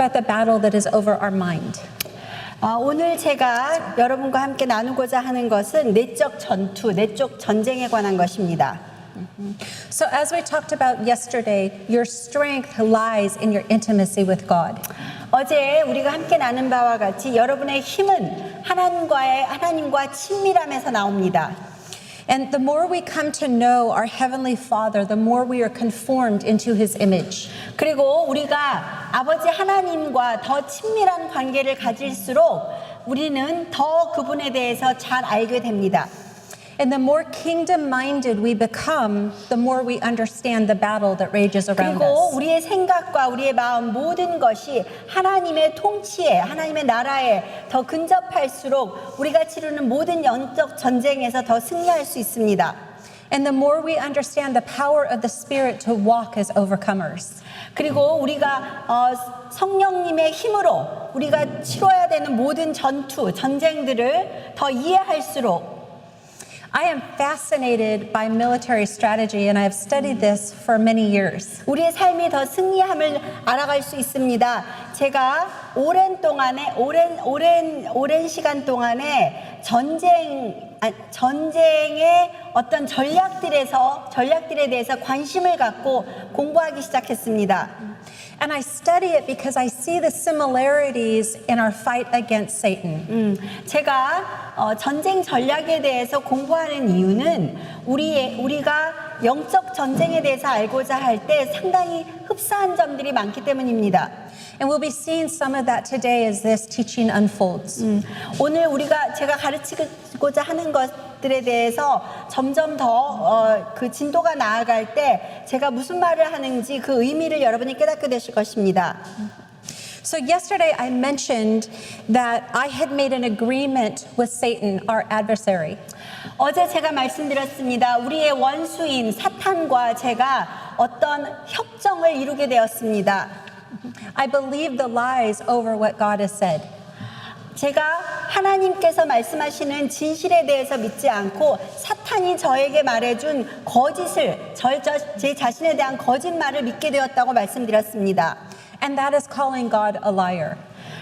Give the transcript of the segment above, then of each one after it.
about the battle that is over our mind. 오늘 제가 여러분과 함께 나누고자 하는 것은 내적 전투, 내적 전쟁에 관한 것입니다. So as we talked about yesterday, your strength lies in your intimacy with God. 어제 우리가 함께 나눈 바와 같이 여러분의 힘은 하나님과 친밀함에서 나옵니다. And the more we come to know our Heavenly Father, the more we are conformed into His image. 그리고 우리가 아버지 하나님과 더 친밀한 관계를 가질수록 우리는 더 그분에 대해서 잘 알게 됩니다. And the more kingdom-minded we become, the more we understand the battle that rages around 그리고 us. 우리의 생각과 우리의 마음 모든 것이 하나님의 통치에, 하나님의 나라에 더 근접할수록 우리가 치르는 모든 영적 전쟁에서 더 승리할 수 있습니다. And the more we understand the power of the Spirit to walk as overcomers. 그리고 우리가 성령님의 힘으로 우리가 치러야 되는 모든 전쟁들을 더 이해할수록 I am fascinated by military strategy, and I have studied this for many years. 우리의 삶이 더 승리함을 알아갈 수 있습니다. 제가 오랜 시간 동안에 전쟁의 어떤 전략들에 대해서 관심을 갖고 공부하기 시작했습니다. And I study it because I see the similarities in our fight against Satan. 제가 전쟁 전략에 대해서 공부하는 이유는 우리가 영적 전쟁에 대해서 알고자 할 때 상당히 흡사한 점들이 많기 때문입니다. And we'll be seeing some of that today as this teaching unfolds. 오늘 제가 가르치고자 하는 것들에 대해서 점점 더 그 진도가 나아갈 때 제가 무슨 말을 하는지 그 의미를 여러분이 깨닫게 되실 것입니다. So yesterday I mentioned that I had made an agreement with Satan, our adversary. 어제 제가 말씀드렸습니다. 우리의 원수인 사탄과 제가 어떤 협정을 이루게 되었습니다. I believe the lies over what God has said. 제가 하나님께서 말씀하시는 진실에 대해서 믿지 않고 사탄이 저에게 말해준 거짓을, 제 자신에 대한 거짓말을 믿게 되었다고 말씀드렸습니다. And that is calling God a liar.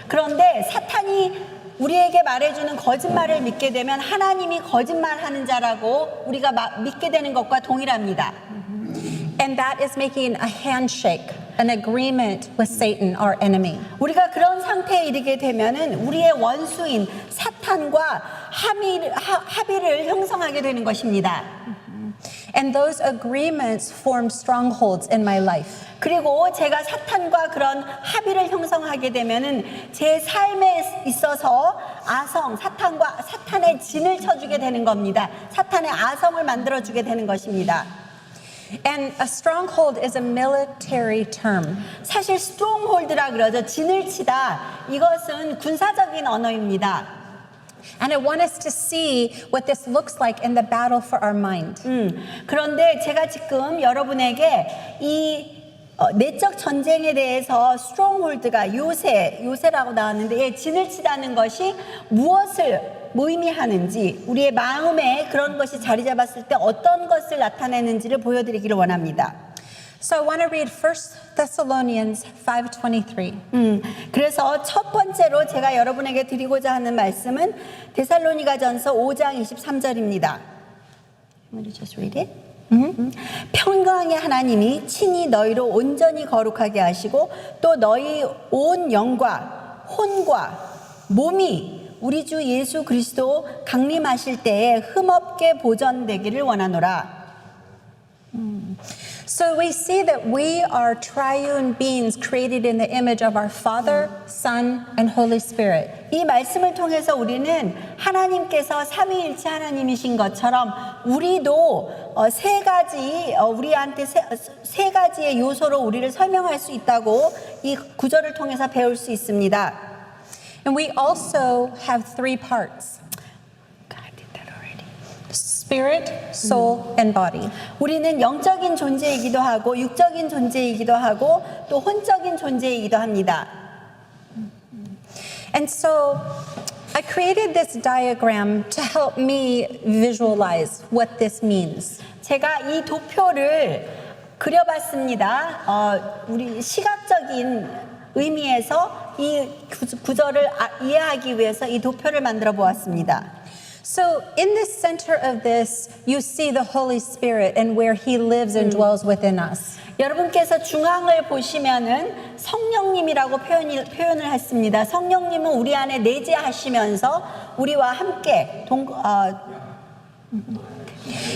그런데 사탄이 우리에게 말해주는 거짓말을 믿게 되면 하나님이 거짓말하는 자라고 우리가 믿게 되는 것과 동일합니다. And that is making a handshake, an agreement with Satan, our enemy. 우리가 그런 상태에 이르게 되면은 우리의 원수인 사탄과 합의를 형성하게 되는 것입니다. And those agreements form strongholds in my life. 그리고 제가 사탄과 그런 합의를 형성하게 되면은 제 삶에 있어서 사탄의 진을 쳐주게 되는 겁니다. 사탄의 아성을 만들어주게 되는 것입니다. And a stronghold is a military term. 사실 스트롱홀드라 그러죠. 진을 치다. 이것은 군사적인 언어입니다. And I want us to see what this looks like in the battle for our mind. 그런데 제가 지금 여러분에게 이 내적 전쟁에 대해서 스트롱홀드가 요새라고 나왔는데 진을 치다는 것이 무엇을 의미하는지 우리의 마음에 그런 것이 자리 잡았을 때 어떤 것을 나타내는지를 보여드리기를 원합니다. So I want to read 1 Thessalonians 5:23. 그래서 첫 번째로 제가 여러분에게 드리고자 하는 말씀은 데살로니가전서 5장 23절입니다. Will you just read it? 평강의 하나님이 친히 너희로 온전히 거룩하게 하시고 또 너희 온 영과 혼과 몸이 우리 주 예수 그리스도 강림하실 때에 흠없게 보존되기를 원하노라. So we see that we are triune beings created in the image of our Father, Son, and Holy Spirit. 이 말씀을 통해서 우리는 하나님께서 삼위일체 하나님이신 것처럼 우리도 우리한테 세 가지의 요소로 우리를 설명할 수 있다고 이 구절을 통해서 배울 수 있습니다. And we also have three parts: I did that already. spirit, soul, and body. 우리는 영적인 존재이기도 하고 육적인 존재이기도 하고 또 혼적인 존재이기도 합니다. And so I created this diagram to help me visualize what this means. 제가 이 도표를 그려봤습니다. 우리 시각적인 의미에서 이 구절을 이해하기 위해서 이 도표를 만들어 보았습니다. So, in the center of this, you see the Holy Spirit and where He lives and dwells within us. 여러분께서 중앙을 보시면은 성령님이라고 표현을 했습니다. 성령님은 우리 안에 내재하시면서 우리와 함께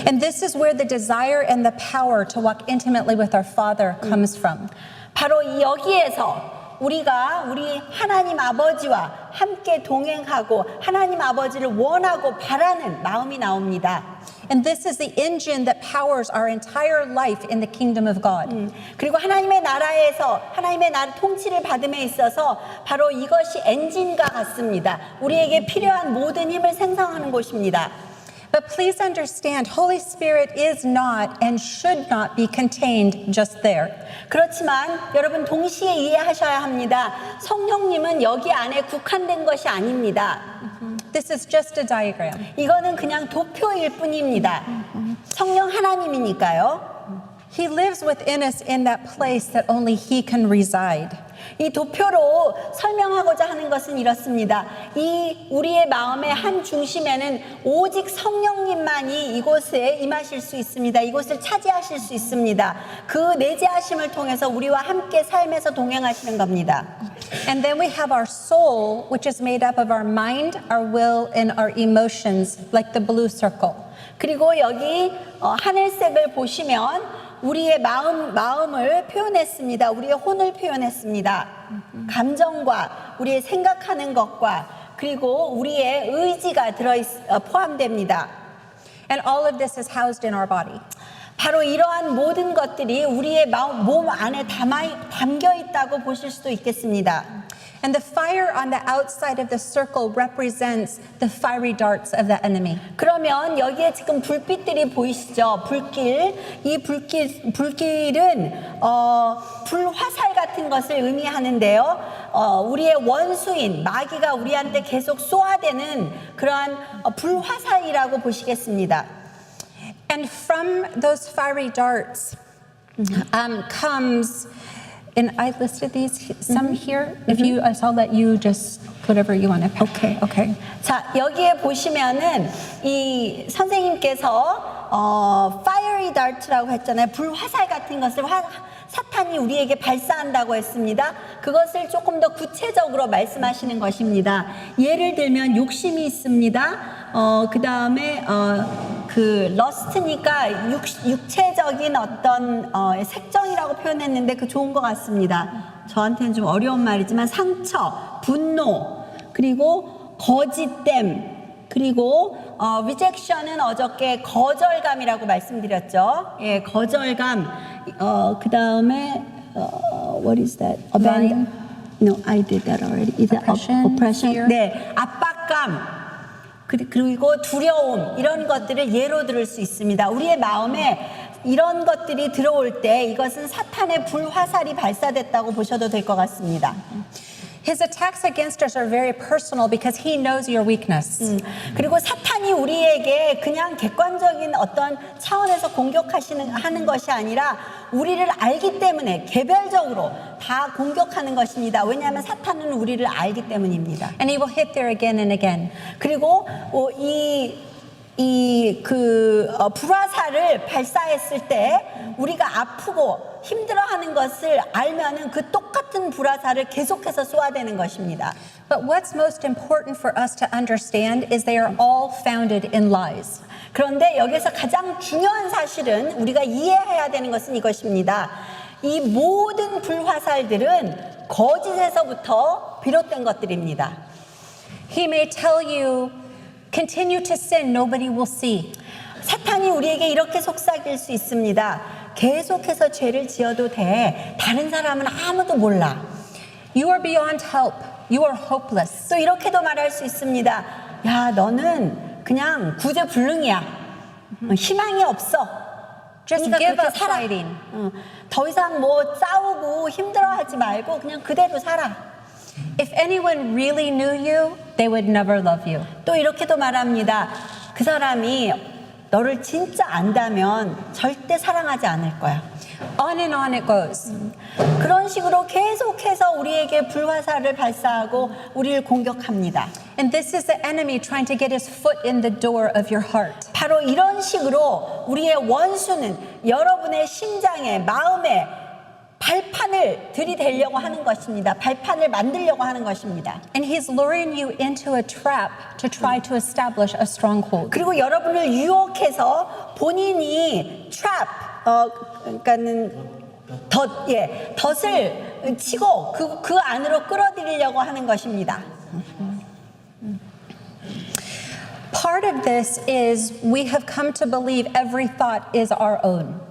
And this is where the desire and the power to walk intimately with our Father comes from. 바로 여기에서 우리가 우리 하나님 아버지와 함께 동행하고 하나님 아버지를 원하고 바라는 마음이 나옵니다. And this is the engine that powers our entire life in the kingdom of God. 그리고 하나님의 나라에서 하나님의 나라 통치를 받음에 있어서 바로 이것이 엔진과 같습니다. 우리에게 필요한 모든 힘을 생성하는 곳입니다. But please understand, Holy Spirit is not and should not be contained just there. 그렇지만 여러분 동시에 이해하셔야 합니다. 성령님은 여기 안에 국한된 것이 아닙니다. This is just a diagram. 이거는 그냥 도표일 뿐입니다. 성령 하나님이니까요. He lives within us in that place that only He can reside. 이 도표로 설명하고자 하는 것은 이렇습니다. 이 우리의 마음의 한 중심에는 오직 성령님만이 이곳에 임하실 수 있습니다. 이곳을 차지하실 수 있습니다. 그 내재하심을 통해서 우리와 함께 삶에서 동행하시는 겁니다. And then we have our soul, which is made up of our mind, our will, and our emotions, like the blue circle. 그리고 여기 하늘색을 보시면 우리의 마음을 표현했습니다. 우리의 혼을 표현했습니다. 감정과 우리의 생각하는 것과 그리고 우리의 의지가 포함됩니다. And all of this is housed in our body. 바로 이러한 모든 것들이 우리의 몸 안에 담겨 있다고 보실 수도 있겠습니다. And the fire on the outside of the circle represents the fiery darts of the enemy. 그러면 여기에 지금 불빛들이 보이시죠? 불길. 이 불길은 불화살 같은 것을 의미하는데요. 우리의 원수인 마귀가 우리한테 계속 쏘아대는 그러한 불화살이라고 보시겠습니다. And from those fiery darts comes, and I listed these some here. If you, I'll let you just whatever you want to pick. Okay. 자, 여기에 보시면은 이 선생님께서 fiery dart라고 했잖아요. 불화살 같은 것을 사탄이 우리에게 발사한다고 했습니다. 그것을 조금 더 구체적으로 말씀하시는 것입니다. 예를 들면 욕심이 있습니다. 그 다음에 그 러스트니까 육체적인 어떤 색정이라고 표현했는데 그 좋은 것 같습니다. 저한테는 좀 어려운 말이지만 상처, 분노, 그리고 거짓됨, 그리고 rejection은 어저께 거절감이라고 말씀드렸죠. 예, 거절감. 그 다음에 what is that? No, I did that already. Is it oppression? fear. 네, 압박감. 그리고 두려움 이런 것들을 예로 들을 수 있습니다. 우리의 마음에 이런 것들이 들어올 때 이것은 사탄의 불화살이 발사됐다고 보셔도 될 것 같습니다. His attacks against us are very personal because he knows your weakness. 그리고 사탄이 우리에게 그냥 객관적인 어떤 차원에서 하는 것이 아니라 우리를 알기 때문에 개별적으로 다 공격하는 것입니다. 왜냐하면 사탄은 우리를 알기 때문입니다. And he will hit there again and again. 그리고 불화살을 발사했을 때 우리가 아프고 힘들어하는 것을 알면은 그 똑같은 불화살을 계속해서 쏘아대는 것입니다. But what's most important for us to understand is they are all founded in lies. 그런데 여기서 가장 중요한 사실은 우리가 이해해야 되는 것은 이것입니다. 이 모든 불화살들은 거짓에서부터 비롯된 것들입니다. He may tell you, continue to sin, nobody will see. 사탄이 우리에게 이렇게 속삭일 수 있습니다. 계속해서 죄를 지어도 돼. 다른 사람은 아무도 몰라. You are beyond help. You are hopeless. 또 이렇게도 말할 수 있습니다. 야, 너는 그냥 구제불능이야. 희망이 없어. Just 그러니까 give 그렇게 up 살아. fighting. 더 이상 뭐 싸우고 힘들어하지 말고 그냥 그대로 살아. If anyone really knew you, they would never love you. 또 이렇게도 말합니다. 그 사람이 너를 진짜 안다면 절대 사랑하지 않을 거야. On and on it goes. 그런 식으로 계속해서 우리에게 불화살을 발사하고 우리를 공격합니다. And this is the enemy trying to get his foot in the door of your heart. 바로 이런 식으로 우리의 원수는 여러분의 심장에, 마음에 발판을 들이대려고 하는 것입니다. 발판을 만들려고 하는 것입니다. And he's luring you into a trap to try to establish a stronghold. 그리고 여러분을 유혹해서 본인이 그러니까는 덫을 치고 그 안으로 끌어들이려고 하는 것입니다. Part of this is we have come to believe every thought is our own.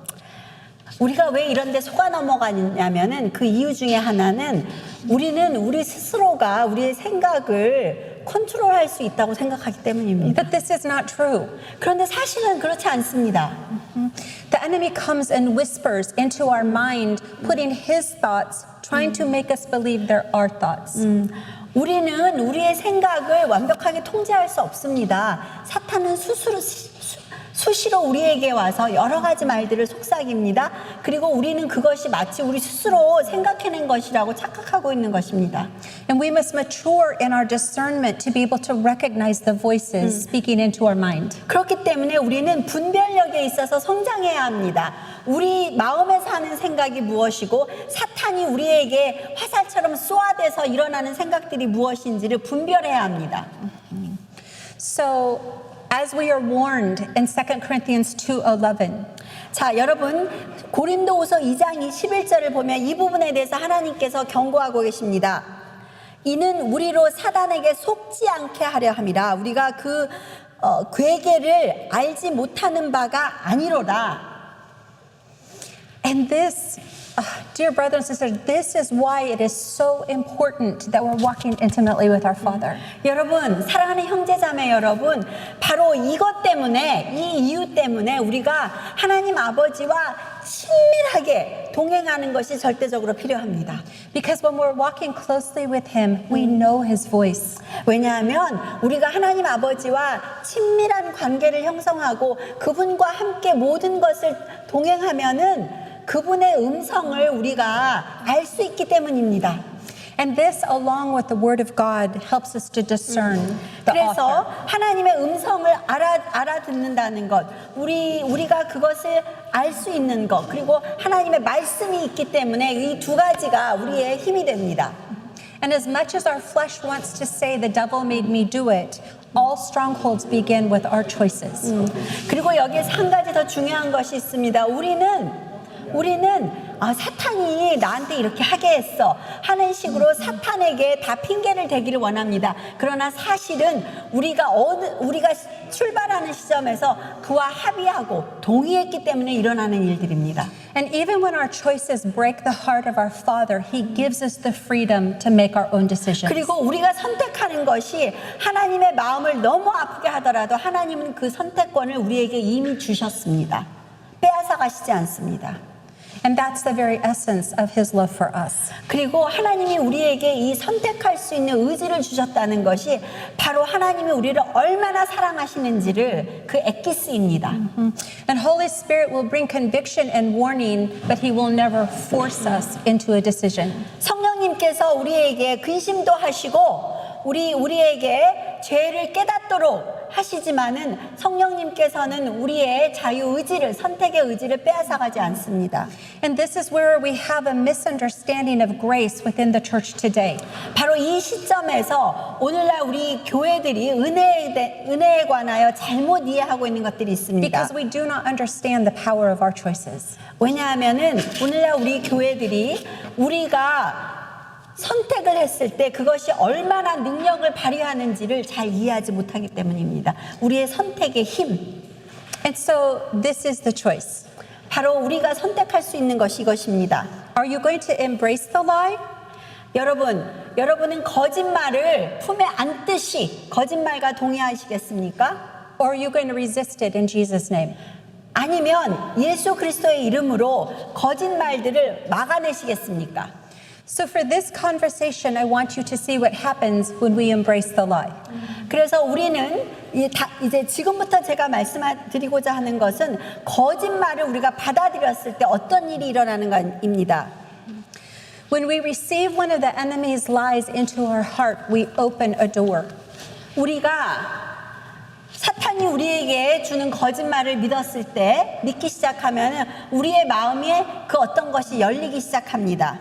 우리가 왜 이런 데 속아 넘어가냐면은 그 이유 중에 하나는 우리는 우리 스스로가 우리의 생각을 컨트롤할 수 있다고 생각하기 때문입니다. But this is not true. 그런데 사실은 그렇지 않습니다. The enemy comes and whispers into our mind, putting his thoughts, trying to make us believe they're our thoughts. 우리는 우리의 생각을 완벽하게 통제할 수 없습니다. 사탄은 수시로 우리에게 와서 여러 가지 말들을 속삭입니다. 그리고 우리는 그것이 마치 우리 스스로 생각해낸 것이라고 착각하고 있는 것입니다. And we must mature in our discernment to be able to recognize the voices speaking into our mind. 그렇기 때문에 우리는 분별력에 있어서 성장해야 합니다. 우리 마음에 사는 생각이 무엇이고 사탄이 우리에게 화살처럼 쏘아대서 일어나는 생각들이 무엇인지를 분별해야 합니다. So, as we are warned in 2 Corinthians 2:11, 자, 여러분 고린도후서 2장 21절을 보면 이 부분에 대해서 하나님께서 경고하고 계십니다. 이는 우리로 사단에게 속지 않게 하려 함이라. 우리가 그 괴계를 알지 못하는 바가 아니로다. and this, dear brothers and sisters, this is why it is so important that we're walking intimately with our Father. 여러분, 사랑하는 형제자매 여러분, 바로 이것 때문에, 이 이유 때문에 우리가 하나님 아버지와 친밀하게 동행하는 것이 절대적으로 필요합니다. Because when we're walking closely with Him, we know His voice. 왜냐하면 우리가 하나님 아버지와 친밀한 관계를 형성하고 그분과 함께 모든 것을 동행하면은 그분의 음성을 우리가 알 수 있기 때문입니다. And this, along with the Word of God, helps us to discern the 그래서 author. 하나님의 음성을 알아듣는다는 것, 우리가 그것을 알 수 있는 것, 그리고 하나님의 말씀이 있기 때문에 이 두 가지가 우리의 힘이 됩니다. And as much as our flesh wants to say the devil made me do it, all strongholds begin with our choices. 그리고 여기에서 한 가지 더 중요한 것이 있습니다. 우리는 사탄이 나한테 이렇게 하게 했어 하는 식으로 사탄에게 다 핑계를 대기를 원합니다. 그러나 사실은 우리가 출발하는 시점에서 그와 합의하고 동의했기 때문에 일어나는 일들입니다. And even when our choices break the heart of our Father, He gives us the freedom to make our own decisions. 그리고 우리가 선택하는 것이 하나님의 마음을 너무 아프게 하더라도 하나님은 그 선택권을 우리에게 이미 주셨습니다. 빼앗아 가시지 않습니다. And that's the very essence of His love for us. 그리고 하나님이 우리에게 이 선택할 수 있는 의지를 주셨다는 것이 바로 하나님이 우리를 얼마나 사랑하시는지를 그 엑기스입니다. And Holy Spirit will bring conviction and warning, but He will never force us into a decision. 성령님께서 우리에게 근심도 하시고 우리에게 죄를 깨닫도록 하시지만은 성령님께서는 우리의 자유 의지를 선택의 의지를 빼앗아가지 않습니다. And this is where we have a misunderstanding of grace within the church today. 바로 이 시점에서 오늘날 우리 교회들이 은혜에 관하여 잘못 이해하고 있는 것들이 있습니다. Because we do not understand the power of our choices. 왜냐하면은 오늘날 우리 교회들이 우리가 선택을 했을 때 그것이 얼마나 능력을 발휘하는지를 잘 이해하지 못하기 때문입니다. 우리의 선택의 힘. And so this is the choice. 바로 우리가 선택할 수 있는 것이 이것입니다. Are you going to embrace the lie? 여러분은 거짓말을 품에 안듯이 거짓말과 동의하시겠습니까? Or are you going to resist it in Jesus' name? 아니면 예수 그리스도의 이름으로 거짓말들을 막아내시겠습니까? So for this conversation, I want you to see what happens when we embrace the lie. 그래서 우리는 이제 지금부터 제가 말씀드리고자 하는 것은 거짓말을 우리가 받아들였을 때 어떤 일이 일어나는 것입니다. When we receive one of the enemy's lies into our heart, we open a door. 우리가 사탄이 우리에게 주는 거짓말을 믿었을 때 믿기 시작하면 우리의 마음에 그 어떤 것이 열리기 시작합니다.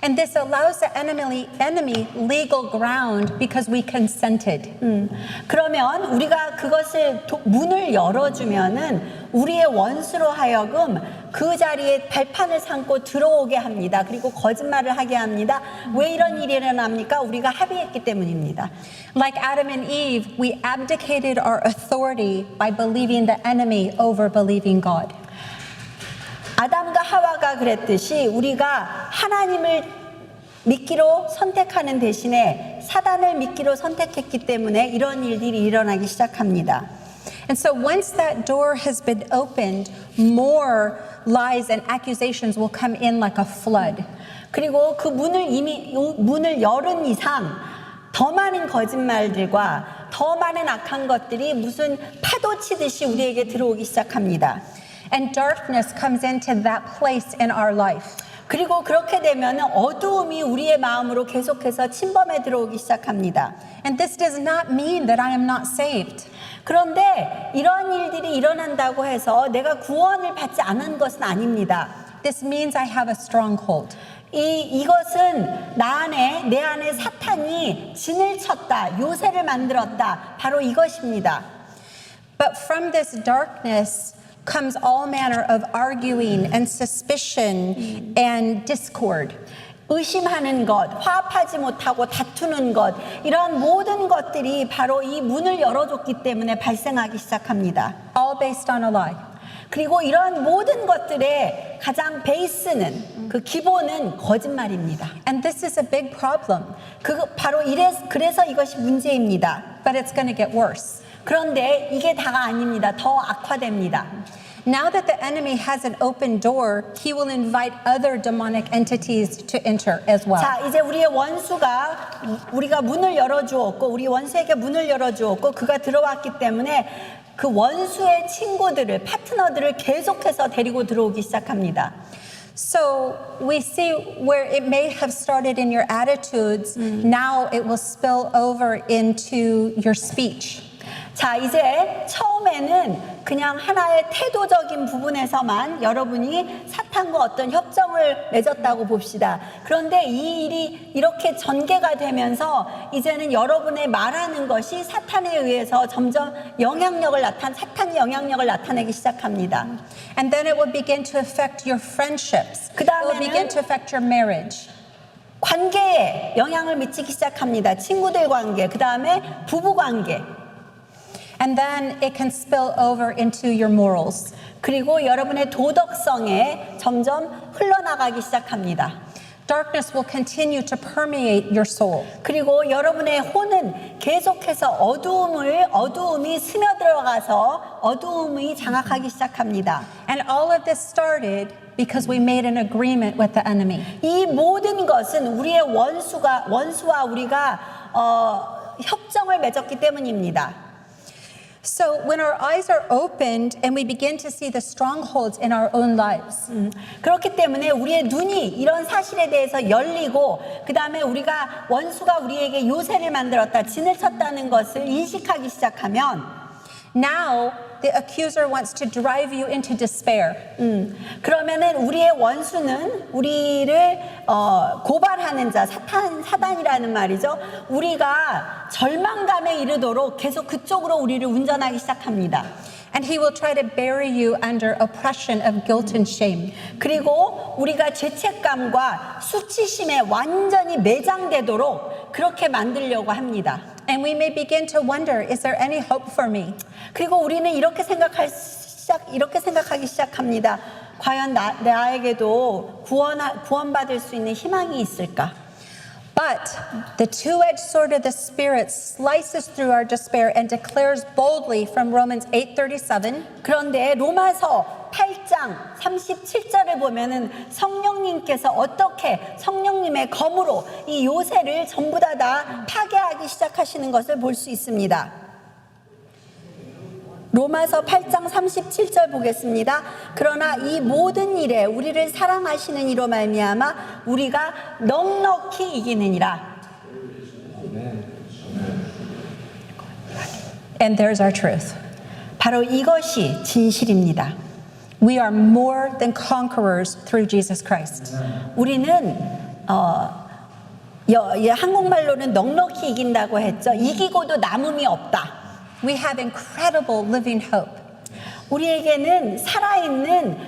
And this allows the enemy legal ground because we consented. 그러면 우리가 그것을 문을 열어주면은 우리의 원수로 하여금 그 자리에 발판을 삼고 들어오게 합니다. 그리고 거짓말을 하게 합니다. 왜 이런 일이 일어납니까? 우리가 합의했기 때문입니다. Like Adam and Eve, we abdicated our authority by believing the enemy over believing God. 아담과 하와가 그랬듯이 우리가 하나님을 믿기로 선택하는 대신에 사단을 믿기로 선택했기 때문에 이런 일들이 일어나기 시작합니다. And so once that door has been opened, more lies and accusations will come in like a flood. 그리고 그 문을 열은 이상 더 많은 거짓말들과 더 많은 악한 것들이 무슨 파도 치듯이 우리에게 들어오기 시작합니다. And darkness comes into that place in our life. 그리고 그렇게 되면 어두움이 우리의 마음으로 계속해서 침범해 들어오기 시작합니다. And this does not mean that I am not saved. 그런데 이런 일들이 일어난다고 해서 내가 구원을 받지 않은 것은 아닙니다. This means I have a stronghold. 이것은 내 안에 사탄이 진을 쳤다, 요새를 만들었다. 바로 이것입니다. But from this darkness comes all manner of arguing and suspicion and discord. 의심하는 것, 화합하지 못하고 다투는 것, 이런 모든 것들이 바로 이 문을 열어줬기 때문에 발생하기 시작합니다. All based on a lie. 그리고 이런 모든 것들의 가장 베이스는 그 기본은 거짓말입니다. And this is a big problem. 그래서 이것이 문제입니다. But it's going to get worse. 그런데 이게 다가 아닙니다. 더 악화됩니다. Now that the enemy has an open door, he will invite other demonic entities to enter as well. 자, 이제 우리의 원수가 우리가 문을 열어주었고 우리 원수에게 문을 열어주었고 그가 들어왔기 때문에 그 원수의 친구들을 파트너들을 계속해서 데리고 들어오기 시작합니다. So we see where it may have started in your attitudes, now it will spill over into your speech. 자, 이제 처음에는 그냥 하나의 태도적인 부분에서만 여러분이 사탄과 어떤 협정을 맺었다고 봅시다. 그런데 이 일이 이렇게 전개가 되면서 이제는 여러분의 말하는 것이 사탄에 의해서 점점 사탄의 영향력을 나타내기 시작합니다. And then it will begin to affect your friendships. It will begin to affect your marriage. 관계에 영향을 미치기 시작합니다. 친구들 관계, 그 다음에 부부 관계. And then it can spill over into your morals. 그리고 여러분의 도덕성에 점점 흘러나가기 시작합니다. Darkness will continue to permeate your soul. 그리고 여러분의 혼은 계속해서 어두움이 스며들어가서 어두움이 장악하기 시작합니다. And all of this started because we made an agreement with the enemy. 이 모든 것은 우리의 원수와 우리가 협정을 맺었기 때문입니다. So when our eyes are opened and we begin to see the strongholds in our own lives, 그렇기 때문에 우리의 눈이 이런 사실에 대해서 열리고 그 다음에 우리가 원수가 우리에게 요새를 만들었다, 진을 쳤다는 것을 인식하기 시작하면 now the accuser wants to drive you into despair. 그러면은 우리의 원수는 우리를 고발하는 자, 사단이라는 말이죠. 우리가 절망감에 이르도록 계속 그쪽으로 우리를 운전하기 시작합니다. And he will try to bury you under oppression of guilt and shame. 그리고 우리가 죄책감과 수치심에 완전히 매장되도록 그렇게 만들려고 합니다. And we may begin to wonder, is there any hope for me? 그리고 우리는 이렇게 생각하기 시작합니다. 과연 나에게도 구원받을 수 있는 희망이 있을까? But the two-edged sword of the Spirit slices through our despair and declares boldly from Romans 8:37, 그런데 로마서 8장 37절을 보면은 성령님께서 어떻게 성령님의 검으로 이 요새를 전부 다 파괴하기 시작하시는 것을 볼 수 있습니다. 로마서 8장 37절 보겠습니다. 그러나 이 모든 일에 우리를 사랑하시는 이로 말미암아 우리가 넉넉히 이기느니라. and there's our truth. 바로 이것이 진실입니다. We are more than conquerors through Jesus Christ. 우리는 한국말로는 넉넉히 이긴다고 했죠. 이기고도 남음이 없다. We have incredible living hope. 우리에게는 살아있는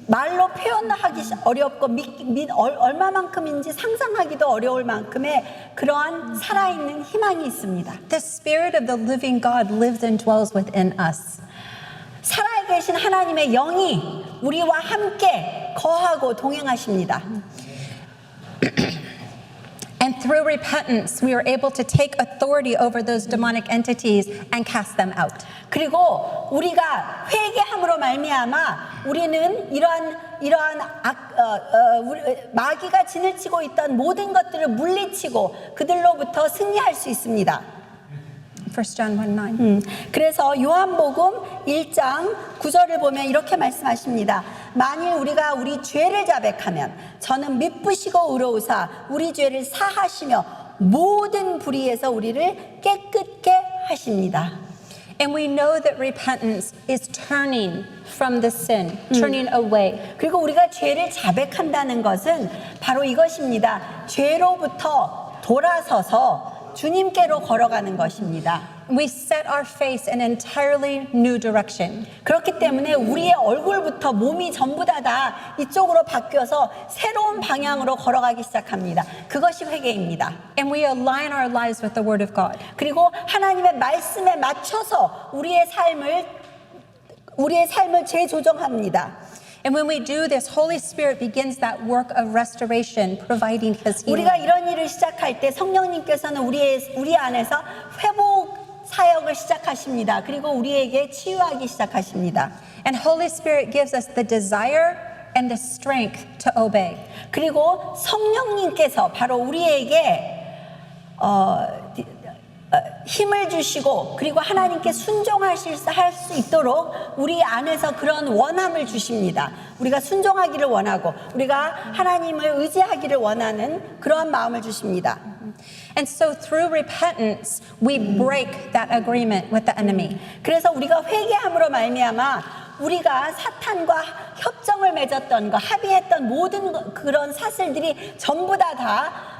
말로 표현하기 어렵고 얼마만큼인지 상상하기도 어려울 만큼의 그러한 살아있는 희망이 있습니다. The Spirit of the living God lives and dwells within us. 살아계신 하나님의 영이 우리와 함께 거하고 동행하십니다. And through repentance, we are able to take authority over those demonic entities and cast them out. 그리고 우리가 회개함으로 말미암아 우리는 이러한 마귀가 지늘치고 있던 모든 것들을 물리치고 그들로부터 승리할 수 있습니다. 1 John 1:9. 그래서 요한복음 1장 9절을 보면 이렇게 말씀하십니다. 만일 우리가 우리 죄를 자백하면 저는 미쁘시고 의로우사 우리 죄를 사하시며 모든 불의에서 우리를 깨끗게 하십니다. And we know that repentance is turning from the sin, turning away. 그리고 우리가 죄를 자백한다는 것은 바로 이것입니다. 죄로부터 돌아서서 주님께로 걸어가는 것입니다. We set our face in an entirely new direction. 그렇기 때문에 우리의 얼굴부터 몸이 전부 다 이쪽으로 바뀌어서 새로운 방향으로 걸어가기 시작합니다. 그것이 회개입니다. And we align our lives with the Word of God. 그리고 하나님의 말씀에 맞춰서 우리의 삶을 재조정합니다. And when we do this, Holy Spirit begins that work of restoration, providing His healing. 우리가 이런 일을 시작할 때 성령님께서는 우리 안에서 회복 사역을 시작하십니다. 그리고 우리에게 치유하기 시작하십니다. And Holy Spirit gives us the desire and the strength to obey. 그리고 성령님께서 바로 우리에게 힘을 주시고 그리고 하나님께 순종할 수 있도록 우리 안에서 그런 원함을 주십니다. 우리가 순종하기를 원하고 우리가 하나님을 의지하기를 원하는 그러한 마음을 주십니다. And so through repentance, we break that agreement with the enemy. 그래서 우리가 회개함으로 말미암아 우리가 사탄과 협정을 맺었던 거, 합의했던 모든 그런 사슬들이 전부 다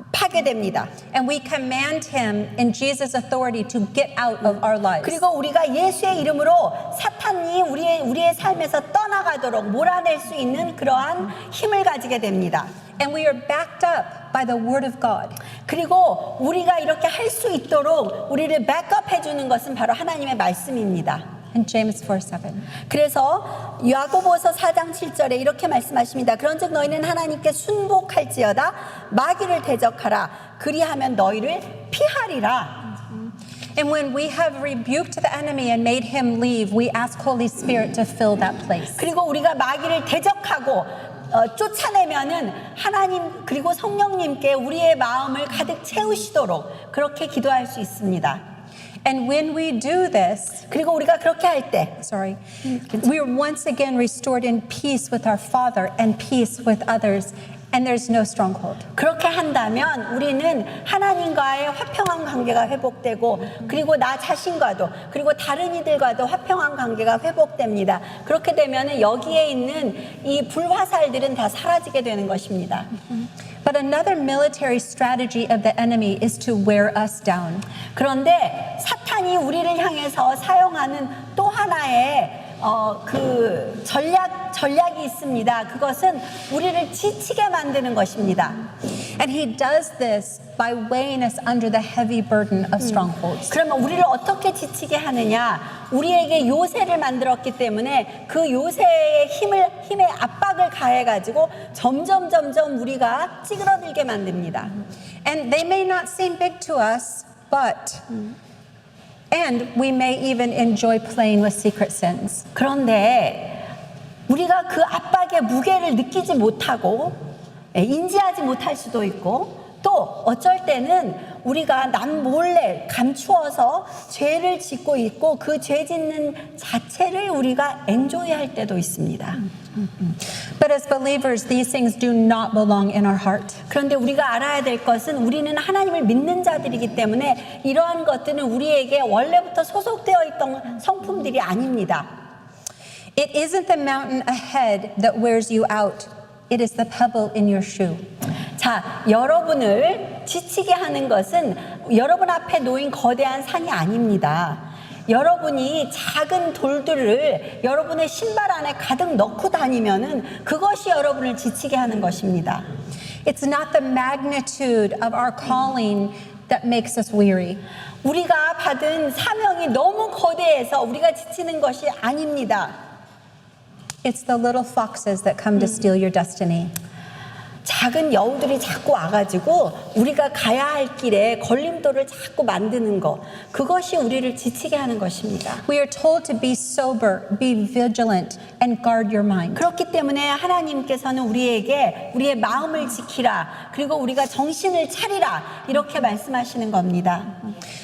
파괴됩니다. And we command him in Jesus' authority to get out of our lives. 그리고 우리가 예수의 이름으로 사탄이 우리의 삶에서 떠나가도록 몰아낼 수 있는 그러한 힘을 가지게 됩니다. And we are backed up by the Word of God. 그리고 우리가 이렇게 할 수 있도록 우리를 백업해 주는 것은 바로 하나님의 말씀입니다. In James 4:7. 그래서 야고보서 4장 7절에 이렇게 말씀하십니다. 그런즉 너희는 하나님께 순복할지어다 마귀를 대적하라 그리하면 너희를 피하리라. And when we have rebuked the enemy and made him leave, we ask Holy Spirit to fill that place. 그리고 우리가 마귀를 대적하고 쫓아내면은 하나님 그리고 성령님께 우리의 마음을 가득 채우시도록 그렇게 기도할 수 있습니다. And when we do this, 그리고 우리가 그렇게 할 때 we are once again restored in peace with our Father and peace with others, and there's no stronghold. 그렇게 한다면 우리는 하나님과의 화평한 관계가 회복되고 그리고 나 자신과도 그리고 다른 이들과도 화평한 관계가 회복됩니다. 그렇게 되면 여기에 있는 이 불화살들은 다 사라지게 되는 것입니다. But another military strategy of the enemy is to wear us down. 그런데 사탄이 우리를 향해서 사용하는 또 하나의 그 전략이 있습니다. 그것은 우리를 지치게 만드는 것입니다. And he does this by weighing us under the heavy burden of strongholds. 그러면 우리를 어떻게 지치게 하느냐? 우리에게 요새를 만들었기 때문에 그 요새의 힘의 압박을 가해가지고 점점 우리가 찌그러들게 만듭니다. And they may not seem big to us, but and we may even enjoy playing with secret sins. 그런데 우리가 그 압박의 무게를 느끼지 못하고 인지하지 못할 수도 있고 또 어쩔 때는 우리가 남 몰래 감추어서 죄를 짓고 있고 그 죄 짓는 자체를 우리가 엔조이할 때도 있습니다. But as believers, these things do not belong in our heart. 그런데 우리가 알아야 될 것은 우리는 하나님을 믿는 자들이기 때문에 이러한 것들은 우리에게 원래부터 소속되어 있던 성품들이 아닙니다. It isn't the mountain ahead that wears you out. It is the pebble in your shoe. 자, 여러분을 지치게 하는 것은 여러분 앞에 놓인 거대한 산이 아닙니다. 여러분이 작은 돌들을 여러분의 신발 안에 가득 넣고 다니면은 그것이 여러분을 지치게 하는 것입니다. It's not the magnitude of our calling that makes us weary. 우리가 받은 사명이 너무 거대해서 우리가 지치는 것이 아닙니다. It's the little foxes that come to steal your destiny. 작은 여우들이 자꾸 와가지고 우리가 가야 할 길에 걸림돌을 자꾸 만드는 것, 그것이 우리를 지치게 하는 것입니다. We are told to be sober, be vigilant, and guard your mind. 그렇기 때문에 하나님께서는 우리에게 우리의 마음을 지키라, 그리고 우리가 정신을 차리라, 이렇게 말씀하시는 겁니다.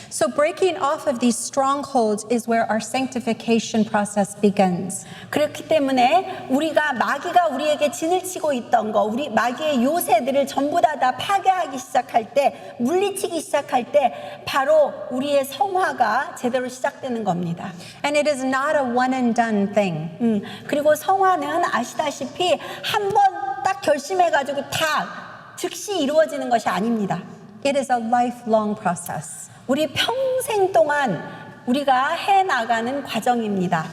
So breaking off of these strongholds is where our sanctification process begins. 그렇기 때문에 우리가 마귀가 우리에게 진을 치고 있던 거, 우리 마귀의 요새들을 전부 다 파괴하기 시작할 때, 물리치기 시작할 때 바로 우리의 성화가 제대로 시작되는 겁니다. And it is not a one and done thing. 그리고 성화는 아시다시피 한 번 딱 결심해가지고 다 즉시 이루어지는 것이 아닙니다. It is a lifelong process. 우리 평생 동안 우리가 해나가는 과정입니다.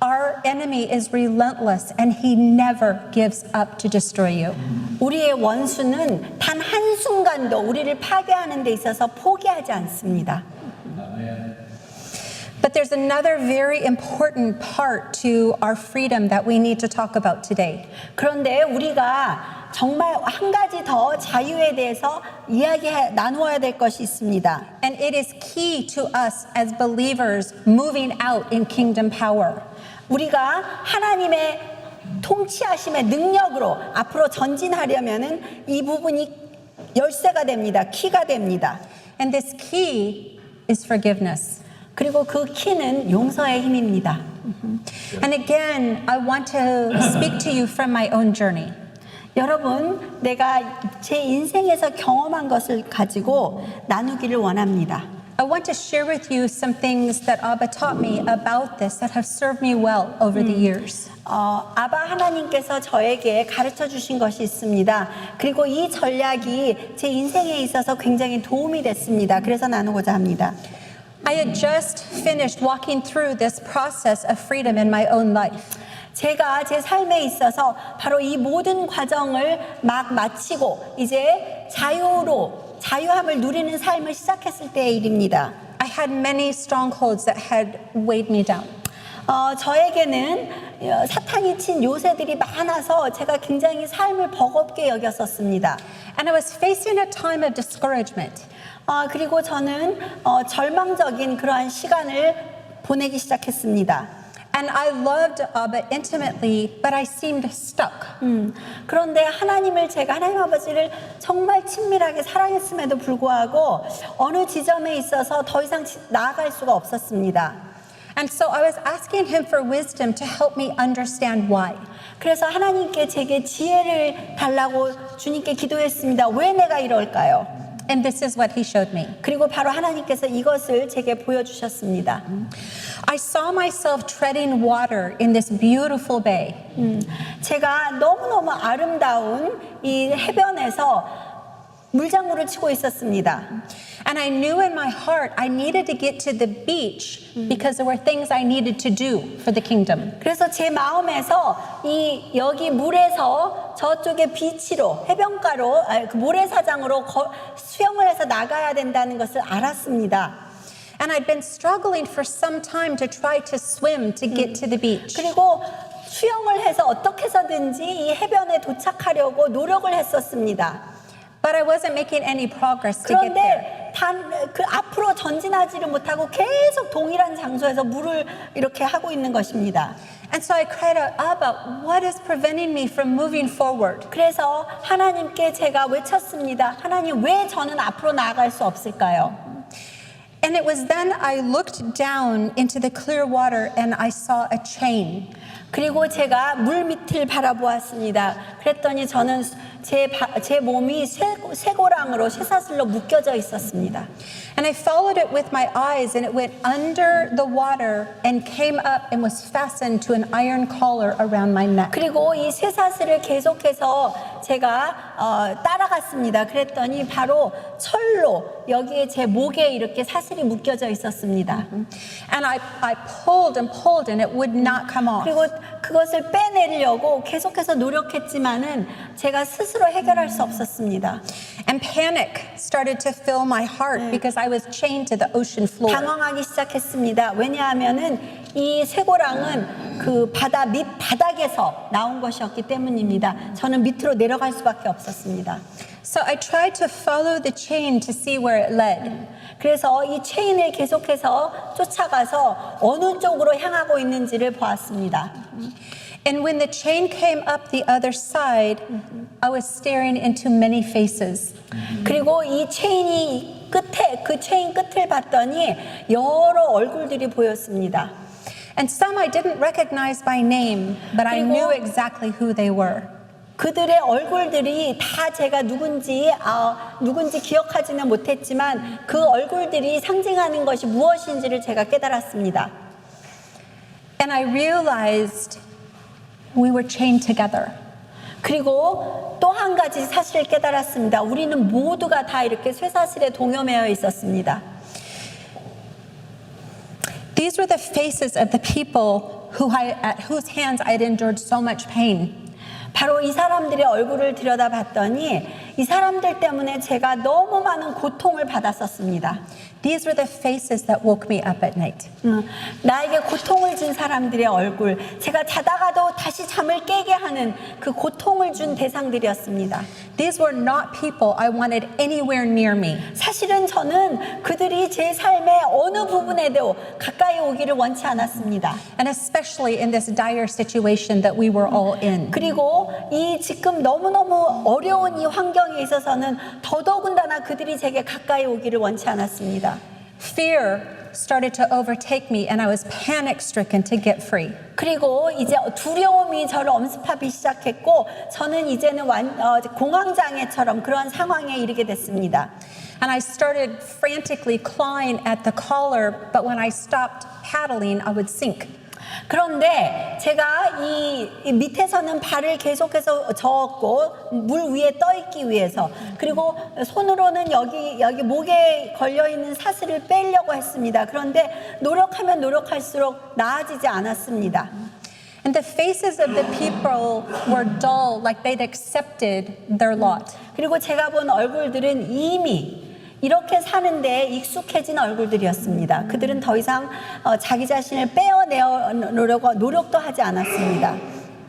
Our enemy is relentless and he never gives up to destroy you. 우리의 원수는 단 한순간도 우리를 파괴하는 데 있어서 포기하지 않습니다. But there's another very important part to our freedom that we need to talk about today. 그런데 우리가 정말 한 가지 더 자유에 대해서 나누어야 될 것이 있습니다. And it is key to us as believers moving out in kingdom power. 우리가 하나님의 통치하심의 능력으로 앞으로 전진하려면은 이 부분이 열쇠가 됩니다. 키가 됩니다. And this key is forgiveness. 그리고 그 키는 용서의 힘입니다. And again, I want to speak to you from my own journey. 여러분, 내가 제 인생에서 경험한 것을 가지고 나누기를 원합니다. I want to share with you some things that Abba taught me about this that have served me well over the years. 아바 하나님께서 저에게 가르쳐 주신 것이 있습니다. 그리고 이 전략이 제 인생에 있어서 굉장히 도움이 됐습니다. 그래서 나누고자 합니다. I had just finished walking through this process of freedom in my own life. 제가 제 삶에 있어서 바로 이 모든 과정을 막 마치고 이제 자유함을 누리는 삶을 시작했을 때의 일입니다. I had many strongholds that had weighed me down. 저에게는 사탄이 친 요새들이 많아서 제가 굉장히 삶을 버겁게 여겼었습니다. And I was facing a time of discouragement. 그리고 저는 절망적인 그러한 시간을 보내기 시작했습니다. And I loved Abba intimately, but I seemed stuck. 그런데 하나님 아버지를 정말 친밀하게 사랑했음에도 불구하고 어느 지점에 있어서 더 이상 나아갈 수가 없었습니다. And so I was asking him for wisdom to help me understand why. 그래서 하나님께 제게 지혜를 달라고 주님께 기도했습니다. 왜 내가 이럴까요? And this is what he showed me. 그리고 바로 하나님께서 이것을 제게 보여주셨습니다. I saw myself treading water in this beautiful bay. 제가 너무너무 아름다운 이 해변에서 물장구를 치고 있었습니다. And I knew in my heart I needed to get to the beach because there were things I needed to do for the kingdom. 그래서 제 마음에서 여기 물에서 저쪽에 비치로 해변가로 그 모래사장으로 수영을 해서 나가야 된다는 것을 알았습니다. And I'd been struggling for some time to try to swim to get to the beach. 그리고 수영을 해서 어떻게 해서든지 이 해변에 도착하려고 노력을 했었습니다. But I wasn't making any progress to get there. 그런데 그 앞으로 전진하지를 못하고 계속 동일한 장소에서 물을 이렇게 하고 있는 것입니다. And so I cried out, Abba, what is preventing me from moving forward? 그래서 하나님께 제가 외쳤습니다. 하나님, 왜 저는 앞으로 나아갈 수 없을까요? And it was then I looked down into the clear water and I saw a chain. 그리고 제가 물 밑을 바라보았습니다. 그랬더니 저는 제 몸이 쇠고랑으로 쇠사슬로 묶여져 있었습니다. And I followed it with my eyes and it went under the water and came up and was fastened to an iron collar around my neck. 그리고 이 쇠사슬을 계속해서 제가 따라갔습니다. 그랬더니 바로 철로 여기에 제 목에 이렇게 사슬이 묶여져 있었습니다. And I pulled and pulled and it would not come off. 그리고 그것을 빼내려고 계속해서 노력했지만은 제가 스스로 해결할 수 없었습니다. And panic started to fill my heart because I was chained to the ocean floor. 당황하기 시작했습니다. 왜냐하면은 이 쇠고랑은 그 바다 밑바닥에서 나온 것이었기 때문입니다. 저는 밑으로 내려갈 수밖에 없었습니다. So I tried to follow the chain to see where it led. 그래서 이 체인을 계속해서 쫓아가서 어느 쪽으로 향하고 있는지를 보았습니다. And when the chain came up the other side, I was staring into many faces. 그리고 이 체인이 끝에 그 체인 끝을 봤더니 여러 얼굴들이 보였습니다. And some I didn't recognize by name, but I knew exactly who they were. 그들의 얼굴들이 다 제가 누군지 기억하지는 못했지만 그 얼굴들이 상징하는 것이 무엇인지를 제가 깨달았습니다. And I realized we were chained together. 그리고 또 한 가지 사실을 깨달았습니다. 우리는 모두가 다 이렇게 쇠사슬에 동여매어 있었습니다. These were the faces of the people at whose hands I had endured so much pain. 바로 이 사람들의 얼굴을 들여다봤더니 이 사람들 때문에 제가 너무 많은 고통을 받았었습니다. These were the faces that woke me up at night. 나에게 고통을 준 사람들의 얼굴, 제가 자다가도 다시 잠을 깨게 하는 그 고통을 준 대상들이었습니다. These were not people I wanted anywhere near me. 사실은 저는 그들이 제 삶의 어느 부분에도 가까이 오기를 원치 않았습니다. And especially in this dire situation that we were all in. 그리고 이 지금 너무너무 어려운 이 환경에 있어서는 더더군다나 그들이 제게 가까이 오기를 원치 않았습니다. Fear started to overtake me and I was panic stricken to get free. 그리고 이제 두려움이 저를 엄습하기 시작했고 저는 이제는 공황장애처럼 그런 상황에 이르게 됐습니다. And I started frantically clawing at the collar, but when I stopped paddling, I would sink. 그런데 제가 이 밑에서는 발을 계속해서 저었고 물 위에 떠 있기 위해서 그리고 손으로는 여기 목에 걸려 있는 사슬을 빼려고 했습니다. 그런데 노력하면 노력할수록 나아지지 않았습니다. And the faces of the people were dull, like they'd accepted their lot. 그리고 제가 본 얼굴들은 이미 이렇게 사는데 익숙해진 얼굴들이었습니다. 그들은 더 이상 자기 자신을 빼어내려고 노력도 하지 않았습니다.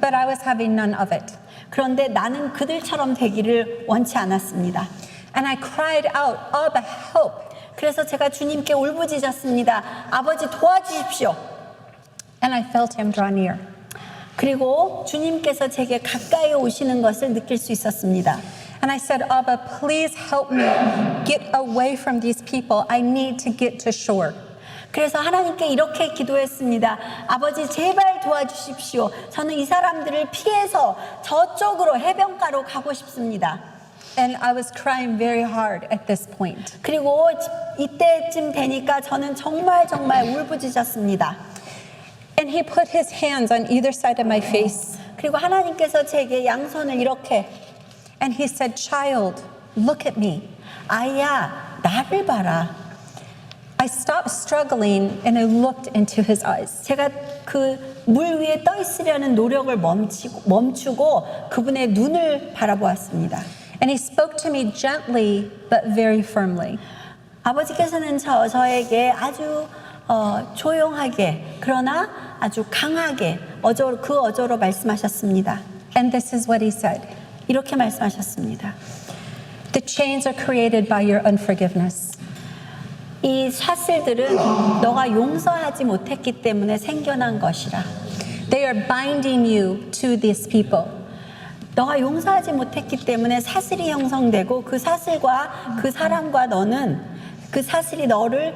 But I was having none of it. 그런데 나는 그들처럼 되기를 원치 않았습니다. And I cried out, Abba, help. 그래서 제가 주님께 울부짖었습니다. 아버지 도와주십시오. And I felt him draw near. 그리고 주님께서 제게 가까이 오시는 것을 느낄 수 있었습니다. And I said, Abba, please help me get away from these people. I need to get to shore. 그래서 하나님께 이렇게 기도했습니다. 아버지 제발 도와주십시오. 저는 이 사람들을 피해서 저쪽으로 해변가로 가고 싶습니다. And I was crying very hard at this point. 그리고 이때쯤 되니까 저는 정말 울부짖었습니다. And he put his hands on either side of my face. 그리고 하나님께서 제게 양손을 이렇게 And he said, child, look at me. 아이야, 나를 봐라. I stopped struggling and I looked into his eyes. 제가 그 물 위에 떠 있으려는 노력을 멈추고 그분의 눈을 바라보았습니다. And he spoke to me gently but very firmly. 아버지께서는 저에게 아주 조용하게 그러나 아주 강하게 그 어조로 말씀하셨습니다. And this is what he said. 이렇게 말씀하셨습니다. The chains are created by your unforgiveness. 이 사슬들은 너가 용서하지 못했기 때문에 생겨난 것이라. They are binding you to these people. 너가 용서하지 못했기 때문에 사슬이 형성되고 그 사슬과 그 사람과 너는 그 사슬이 너를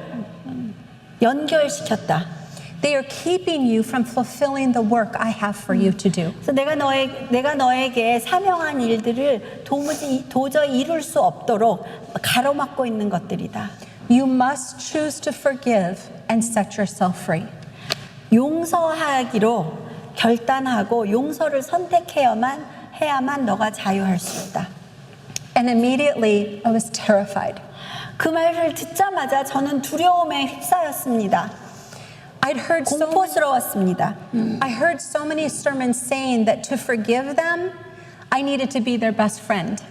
연결시켰다. They are keeping you from fulfilling the work I have for you to do. 그래서 내가 너에게 사명한 일들을 도저히 이룰 수 없도록 가로막고 있는 것들이다. You must choose to forgive and set yourself free. 용서하기로 결단하고 용서를 선택해야만 너가 자유할 수 있다. And immediately I was terrified. 그 말을 듣자마자 저는 두려움에 휩싸였습니다. I heard 공포스러웠습니다. so many sermons saying that to forgive them, I needed to be their best friend.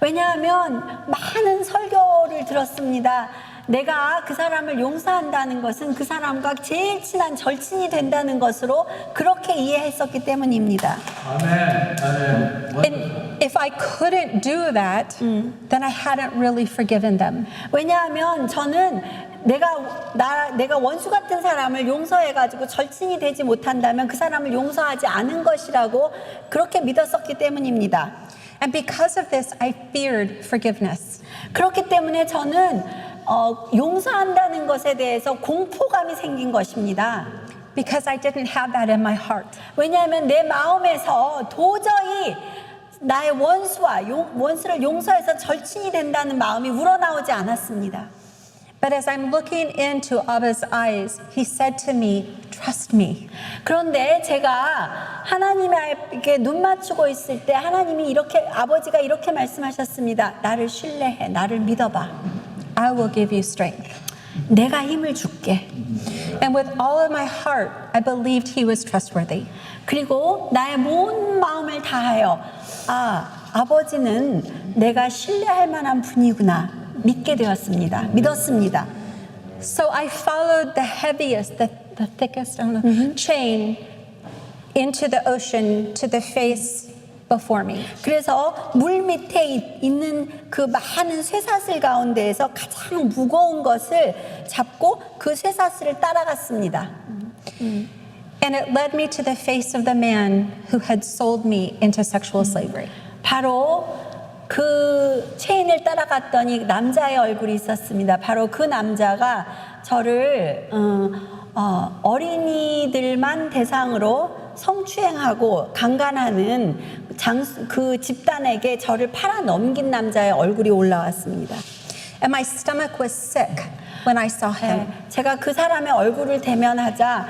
왜냐하면 많은 설교를 들었습니다. 내가 그 사람을 용서한다는 것은 그 사람과 제일 친한 절친이 된다는 것으로 그렇게 이해했었기 때문입니다. 아멘. 아멘. And if I couldn't do that, then I hadn't really forgiven them. 왜냐하면 저는 내가 원수 같은 사람을 용서해가지고 절친이 되지 못한다면 그 사람을 용서하지 않은 것이라고 그렇게 믿었었기 때문입니다. And because of this, I feared forgiveness. 그렇기 때문에 저는 용서한다는 것에 대해서 공포감이 생긴 것입니다. Because I didn't have that in my heart. 왜냐하면 내 마음에서 도저히 나의 원수를 용서해서 절친이 된다는 마음이 우러나오지 않았습니다. But as I'm looking into Abba's eyes, he said to me, trust me. 그런데 제가 하나님에게 눈 맞추고 있을 때 아버지가 이렇게 말씀하셨습니다. 나를 신뢰해, 나를 믿어봐. I will give you strength. 내가 힘을 줄게. And with all of my heart, I believed he was trustworthy. 그리고 나의 온 마음을 다하여 아버지는 내가 신뢰할 만한 분이구나 믿었습니다. So I followed the heaviest, the thickest chain into the ocean to the face before me. 그래서 물 밑에 있는 그 많은 쇠사슬 가운데에서 가장 무거운 것을 잡고 그 쇠사슬을 따라갔습니다. And it led me to the face of the man who had sold me into sexual slavery. 바로 그 체인을 따라갔더니 남자의 얼굴이 있었습니다. 바로 그 남자가 저를 어린이들만 대상으로 성추행하고 강간하는 그 집단에게 저를 팔아 넘긴 남자의 얼굴이 올라왔습니다. And my stomach was sick when I saw him. 제가 그 사람의 얼굴을 대면하자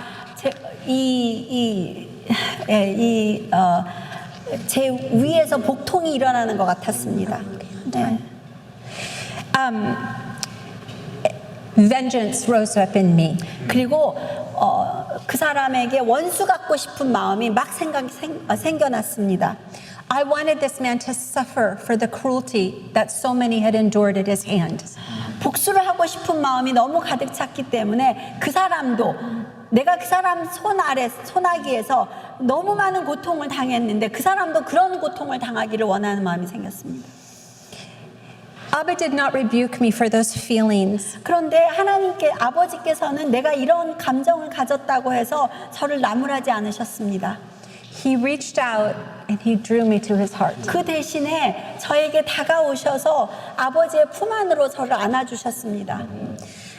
제 위에서 복통이 일어나는 것 같았습니다. 네. Vengeance rose up in me. 그리고 그 사람에게 원수 갖고 싶은 마음이 막 생겨났습니다. I wanted this man to suffer for the cruelty that so many had endured at his hand. 복수를 하고 싶은 마음이 너무 가득 찼기 때문에 그 사람도 내가 그 사람 손아귀에서 너무 많은 고통을 당했는데 그 사람도 그런 고통을 당하기를 원하는 마음이 생겼습니다. Abba did not rebuke me for those feelings. 그런데 아버지께서는 내가 이런 감정을 가졌다고 해서 저를 나무라지 않으셨습니다. He reached out and he drew me to his heart. 그 대신에 저에게 다가오셔서 아버지의 품 안으로 저를 안아주셨습니다.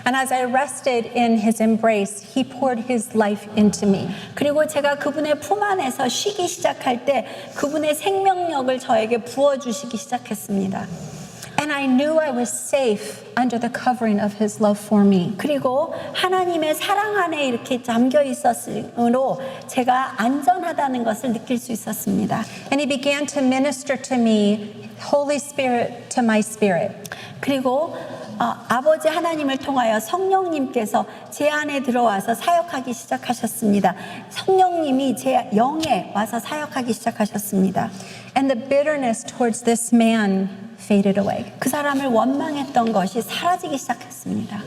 And as I rested in his embrace, he poured his life into me. 그리고 제가 그분의 품 안에서 쉬기 시작할 때 그분의 생명력을 저에게 부어주시기 시작했습니다. And I knew I was safe under the covering of his love for me. 그리고 하나님의 사랑 안에 이렇게 잠겨 있었으므로 제가 안전하다는 것을 느낄 수 있었습니다. And he began to minister to me Holy Spirit to my spirit. 그리고 아버지 하나님을 통하여 성령님께서 제 안에 들어와서 사역하기 시작하셨습니다. 성령님이 제 영에 와서 사역하기 시작하셨습니다. And the bitterness towards this man faded away. 그 사람을 원망했던 것이 사라지기 시작했습니다.